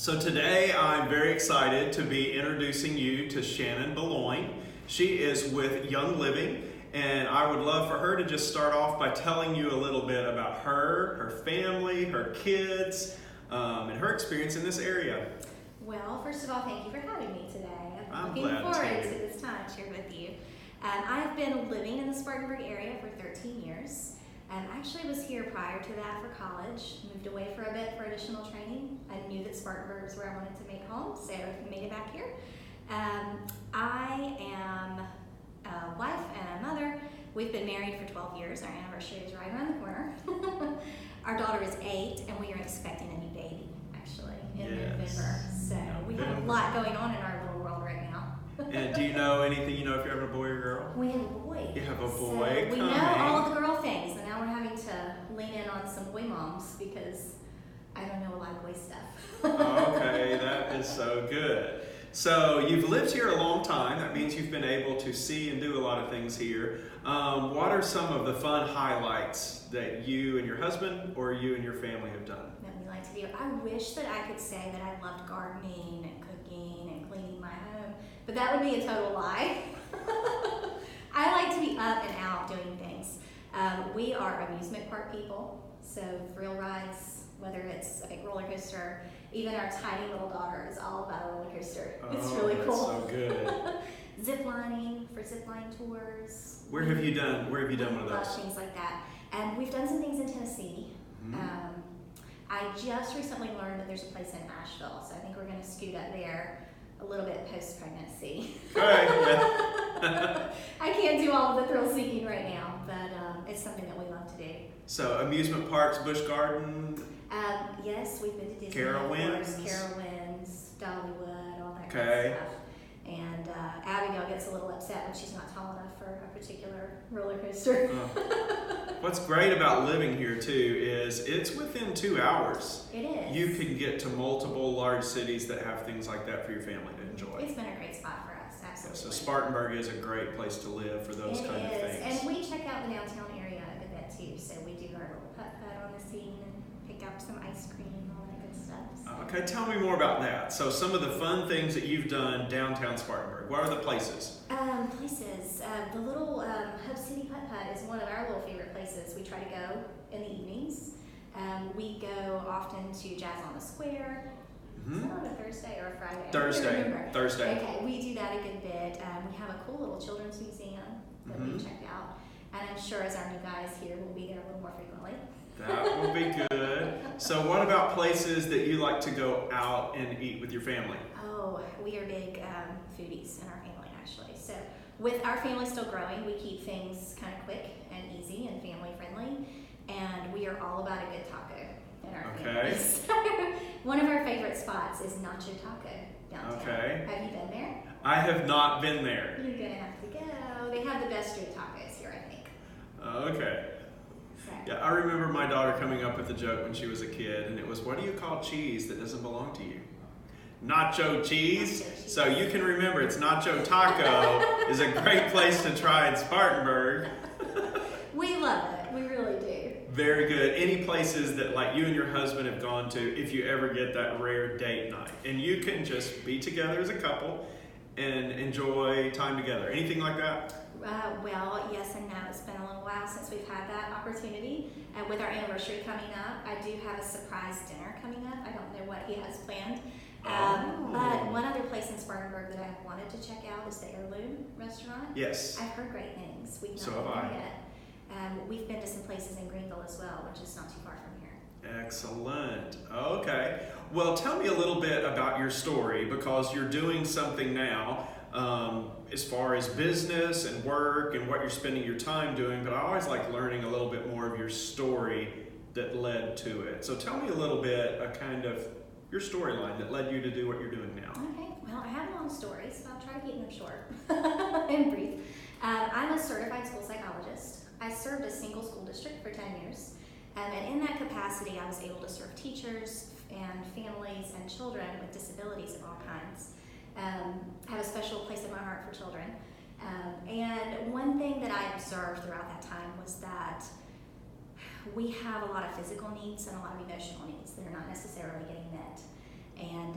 So today I'm very excited to be introducing you to Shannon Belouin. She is with Young Living, and I would love for her to just start off by telling you a little bit about her family, her kids, and her experience in this area. Well, first of all, thank you for having me today. I'm looking glad forward to. to this time shared with you. I've been living in the Spartanburg area for 13 years. I actually was here prior to that for college, moved away for a bit for additional training. I knew that Spartanburg was where I wanted to make home, so I made it back here. I am a wife and a mother. We've been married for 12 years. Our anniversary is right around the corner. Our daughter is 8, and we are expecting a new baby, actually, in November. So we have a lot going on in our little world right now. And do you know anything, if you're having a boy or girl? We have a boy. You have a boy so we coming. know all of the girl things, and now we're having to lean in on some boy moms because I don't know a lot of boy stuff. Okay, that is so good. So you've lived here a long time. That means you've been able to see and do a lot of things here. What are some of the fun highlights that you and your husband or you and your family have done? That we like to do. I wish that I could say that I loved gardening and cooking and cleaning my home, but that would be a total lie. I like to be up and out doing things. We are amusement park people, so thrill rides, whether it's a big roller coaster, even our tiny little daughter is all about a roller coaster. It's really cool. That's so good. Zip lining for zip line tours. Where have you done one of Love those? things like that. And we've done some things in Tennessee. Mm-hmm. I just recently learned that there's a place in Asheville, so I think we're going to scoot up there a little bit post-pregnancy. Okay, yeah. I can't do all of the thrill seeking right now, but it's something that we love to do. So amusement parks, Busch Garden. Yes, we've been to Disney, Carowinds. Carowinds, Dollywood, all that Okay. kind of stuff. And Abigail gets a little upset when she's not tall enough for a particular roller coaster. What's great about living here too is it's within 2 hours. It is. You can get to multiple large cities that have things like that for your family to enjoy. It's been a great spot for us, absolutely. So Spartanburg is a great place to live for those kind of things. And we check out the downtown area a good bit too. So we do our little putt-putt on the scene and pick up some ice cream and all that good stuff. So. Okay, tell me more about that. So some of the fun things that you've done downtown Spartanburg. What are the places? Places. The little Hub City Putt-Putt is one of our little favorite places. We try to go in the evenings. We go often to Jazz on the Square. Is that on a Thursday or a Friday? I don't remember. Thursday. Okay, we do that a good bit. We have a cool little children's museum that we check out. And I'm sure as our new guys here, we'll be there a little more frequently. That will be good. So what about places that you like to go out and eat with your family? Oh, we are big foodies in our family, actually. So with our family still growing, we keep things kind of quick and easy and family friendly. And we are all about a good taco in our family. So one of our favorite spots is Nacho Taco downtown. Okay. Have you been there? I have not been there. You're going to have to go. They have the best street tacos here, I think. Okay. So. Yeah, I remember my daughter coming up with a joke when she was a kid, and it was, what do you call cheese that doesn't belong to you? Nacho cheese. Nacho cheese. So you can remember it's Nacho Taco is a great place to try in Spartanburg. We love it. We really do. Very good. Any places that like you and your husband have gone to if you ever get that rare date night and you can just be together as a couple and enjoy time together. Anything like that? Well, yes and no. It's been a little while since we've had that opportunity. And with our anniversary coming up, I do have a surprise dinner coming up. I don't know what he has planned. But one other place in Spartanburg that I've wanted to check out is the Heirloom restaurant. Yes. I've heard great things. We've not So have been I. there yet. We've been to some places in Greenville as well, which is not too far from here. Excellent. Okay. Well, tell me a little bit about your story because you're doing something now as far as business and work and what you're spending your time doing, but I always like learning a little bit more of your story that led to it. So tell me a little bit, a kind of your storyline that led you to do what you're doing now. Okay, well, I have long stories, so I'll try to keep them short and brief. I'm a certified school psychologist. I served a single school district for 10 years, and in that capacity, I was able to serve teachers and families and children with disabilities of all kinds. I have a special place in my heart for children. And one thing that I observed throughout that time was that we have a lot of physical needs and a lot of emotional needs that are not necessarily getting met. And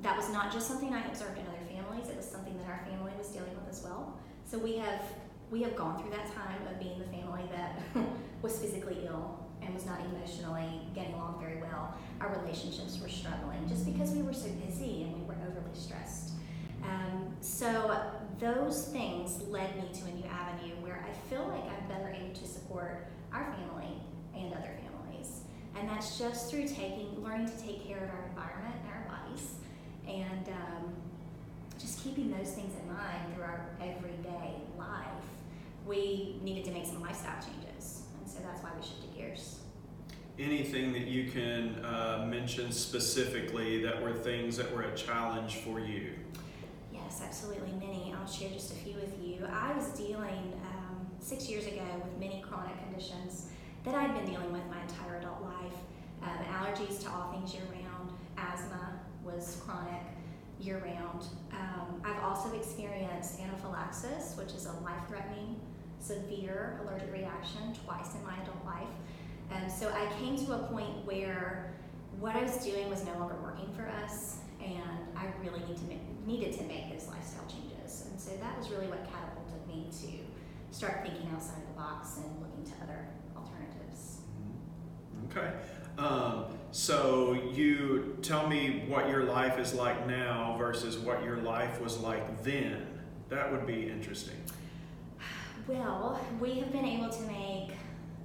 that was not just something I observed in other families, it was something that our family was dealing with as well. So we have gone through that time of being the family that was physically ill and was not emotionally getting along very well. Our relationships were struggling just because we were so busy and we were overly stressed. So those things led me to a new avenue where I feel like I'm better able to support our family and other families. And that's just through learning to take care of our environment and our bodies, and just keeping those things in mind through our everyday life. We needed to make some lifestyle changes, and so that's why we shifted gears. Anything that you can mention specifically that were things that were a challenge for you? Yes, absolutely, many. I'll share just a few with you. I was dealing 6 years ago with many chronic conditions that I'd been dealing with my entire adult life. Allergies to all things year-round. Asthma was chronic year-round. I've also experienced anaphylaxis, which is a life-threatening, severe allergic reaction twice in my adult life. So I came to a point where what I was doing was no longer working for us, and I really needed to make those lifestyle changes. And so that was really what catapulted me to start thinking outside the box and looking to other alternatives. Okay. So you tell me what your life is like now versus what your life was like then. That would be interesting. Well, we have been able to make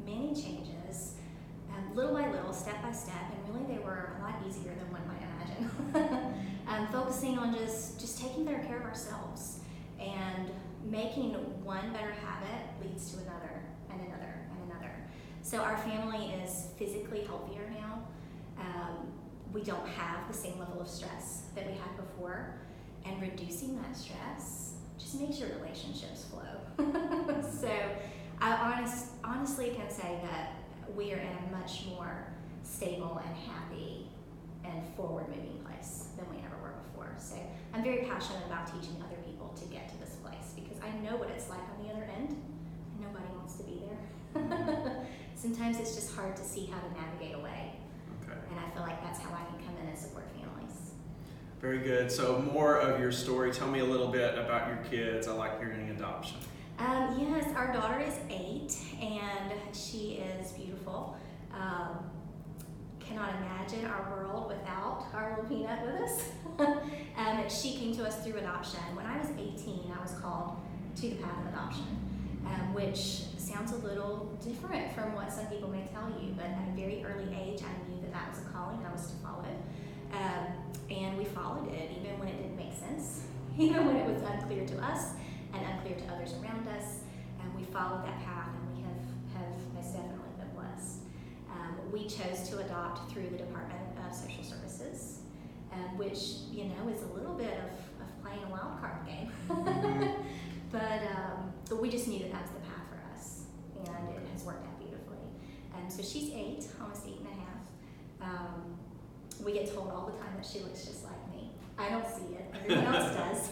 many changes, little by little, step by step, and really they were a lot easier than one might imagine. Focusing on just taking better care of ourselves, and making one better habit leads to another and another and another. So our family is physically healthier now. We don't have the same level of stress that we had before, and reducing that stress just makes your relationships flow. So I honestly can say that we are in a much more stable and happy and forward-moving place than we ever were before. So I'm very passionate about teaching other people to get to this place, because I know what it's like on the other end, and nobody wants to be there. Sometimes it's just hard to see how to navigate away. Okay. And I feel like that's how I can come in and support families. Very good. So more of your story. Tell me a little bit about your kids. I like hearing adoption. Yes, our daughter is 8, and she is beautiful. Cannot imagine our world without our little peanut with us. She came to us through adoption. When I was 18, I was called to the path of adoption, which sounds a little different from what some people may tell you, but at a very early age, I knew that that was a calling I was to follow. And we followed it, even when it didn't make sense, even when it was unclear to us and unclear to others around us. And we followed that path, and we have most definitely been blessed. We chose to adopt through the Department of Social Services, which, is a little bit of playing a wild card game. But we just knew that was the path for us, and it has worked out beautifully. So she's 8, almost 8 and a half. We get told all the time that she looks just like me. I don't see it, everyone else does.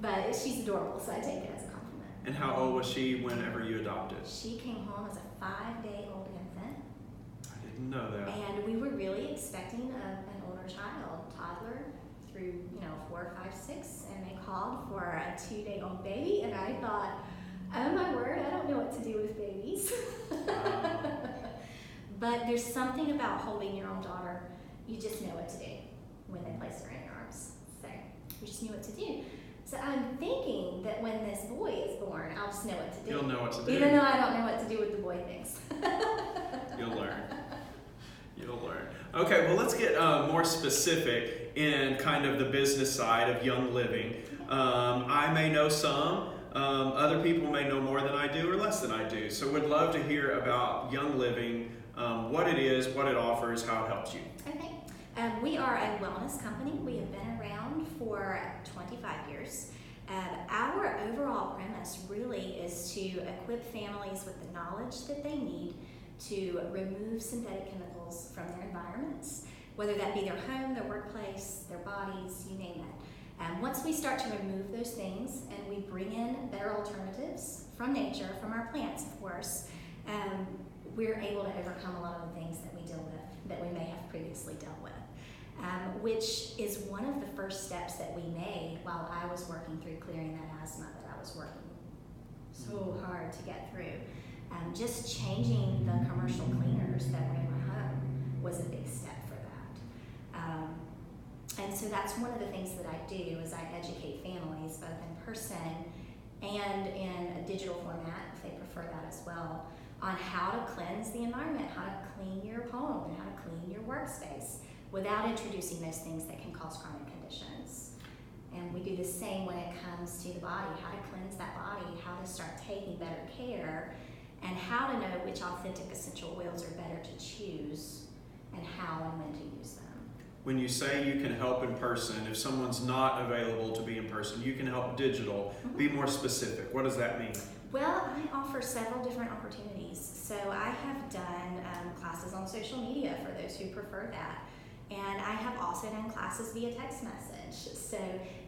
But she's adorable, so I take it as a compliment. And how old was she whenever you adopted? She came home as a 5-day-old infant. I didn't know that. And we were really expecting an older child, toddler, through 4, 5, 6, and they called for a 2-day-old baby, and I thought, oh my word, I don't know what to do with babies. But there's something about holding your own daughter. You just know what to do when they place her in your arms. So we just knew what to do. So I'm thinking that when this boy is born, I'll just know what to do. You'll know what to do. Even though I don't know what to do with the boy things. You'll learn. You'll learn. Okay, well, let's get more specific in kind of the business side of Young Living. I may know some. Other people may know more than I do or less than I do. So would love to hear about Young Living, what it is, what it offers, how it helps you. Okay. We are a wellness company. We have been around for 25 years. Our overall premise really is to equip families with the knowledge that they need to remove synthetic chemicals from their environments, whether that be their home, their workplace, their bodies, you name it. Once we start to remove those things and we bring in better alternatives from nature, from our plants, of course, we're able to overcome a lot of the things that we deal with that we may have previously dealt with. which is one of the first steps that we made while I was working through clearing that asthma that I was working so hard to get through. Just changing the commercial cleaners that were in my home was a big step for that. And so that's one of the things that I do is I educate families both in person and in a digital format, if they prefer that as well, on how to cleanse the environment, how to clean your home, and how to clean your workspace without introducing those things that can cause chronic conditions. And we do the same when it comes to the body, how to cleanse that body, how to start taking better care, and how to know which authentic essential oils are better to choose and how and when to use them. When you say you can help in person, if someone's not available to be in person, you can help digital. Be more specific. What does that mean? Well, I offer several different opportunities. So I have done classes on social media for those who prefer that. And I have also done classes via text message. So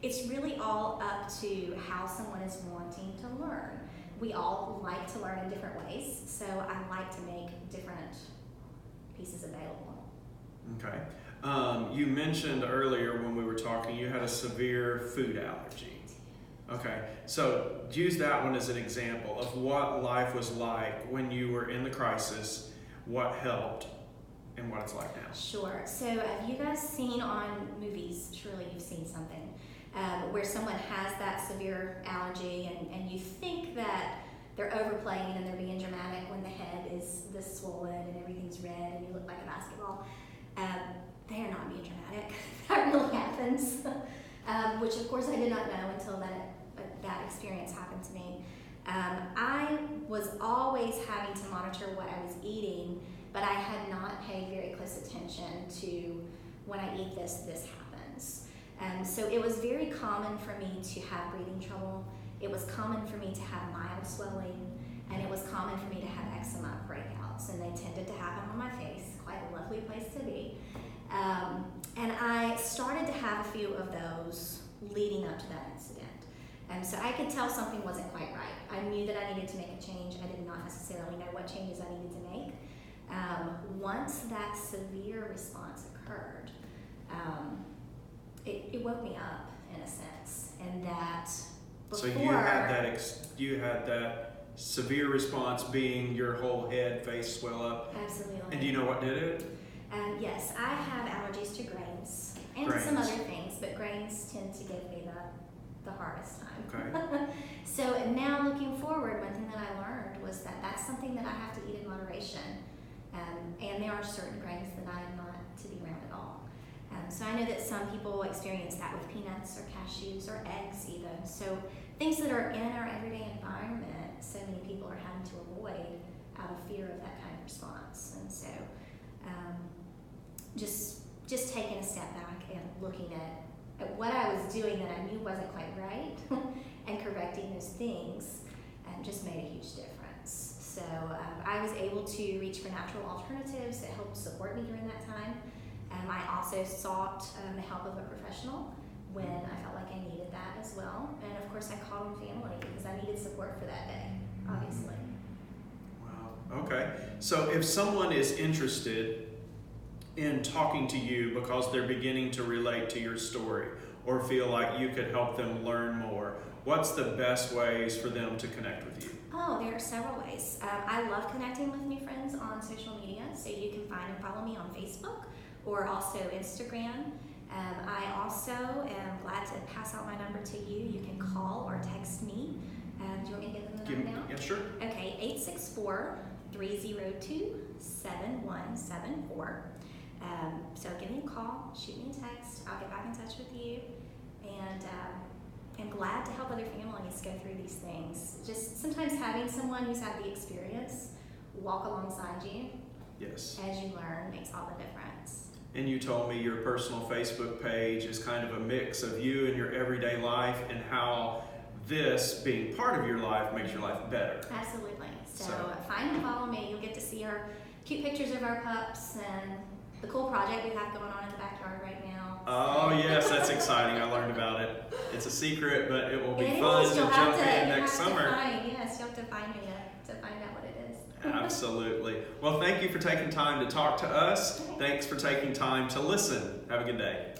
it's really all up to how someone is wanting to learn. We all like to learn in different ways, so I like to make different pieces available. Okay. You mentioned earlier when we were talking, you had a severe food allergy. Okay, so use that one as an example of what life was like when you were in the crisis, what helped, and what it's like now. Sure. So have you guys seen on movies, surely you've seen something, where someone has that severe allergy and you think that they're overplaying and they're being dramatic when the head is this swollen and everything's red and you look like a basketball. They are not being dramatic. That really happens, which of course I did not know until that experience happened to me. I was always having to monitor what I was eating, but I had not paid very close attention to when I eat this happens. So it was very common for me to have breathing trouble. It was common for me to have mild swelling, and it was common for me to have eczema breakouts, and they tended to happen on my face, quite a lovely place to be. And I started to have a few of those leading up to that incident. So I could tell something wasn't quite right. I knew that I needed to make a change. I did not necessarily know what changes I needed to make. Once that severe response occurred, it woke me up in a sense, and that before... So you had that severe response being your whole head, face swell up? Absolutely. And do you know what did it? Yes, I have allergies to grains and to some other things, but grains tend to give me the hardest time. Okay. So now looking forward, one thing that I learned was that that's something that I have to eat in moderation. And there are certain grains that I am not to be around at all. So I know that some people experience that with peanuts or cashews or eggs even. So things that are in our everyday environment, so many people are having to avoid out of fear of that kind of response. And so just taking a step back and looking at what I was doing that I knew wasn't quite right and correcting those things just made a huge difference. So I was able to reach for natural alternatives that helped support me during that time. I also sought the help of a professional when I felt like I needed that as well. And of course I called in family because I needed support for that day, obviously. Wow, okay. So if someone is interested in talking to you because they're beginning to relate to your story or feel like you could help them learn more, what's the best ways for them to connect with you? Oh, there are several ways. I love connecting with new friends on social media, so you can find and follow me on Facebook or also Instagram. I also am glad to pass out my number to you. You can call or text me. Do you want me to give them the number now? Yeah, sure. Okay, 864-302-7174. So give me a call, shoot me a text. I'll get back in touch with you. And I'm glad to help other families go through these things. Just sometimes having someone who's had the experience walk alongside you Yes. as you learn makes all the difference. And you told me your personal Facebook page is kind of a mix of you and your everyday life and how this being part of your life makes your life better. Absolutely. So find and follow me. You'll get to see our cute pictures of our pups and the cool project we have going on in the backyard right now. Oh yes, that's exciting. I learned about it. It's a secret, but it will be It fun is. to You'll jump have to, in next summer. Yes, you'll have to find me to find out what it is. Absolutely. Well, thank you for taking time to talk to us. Okay. Thanks for taking time to listen. Have a good day.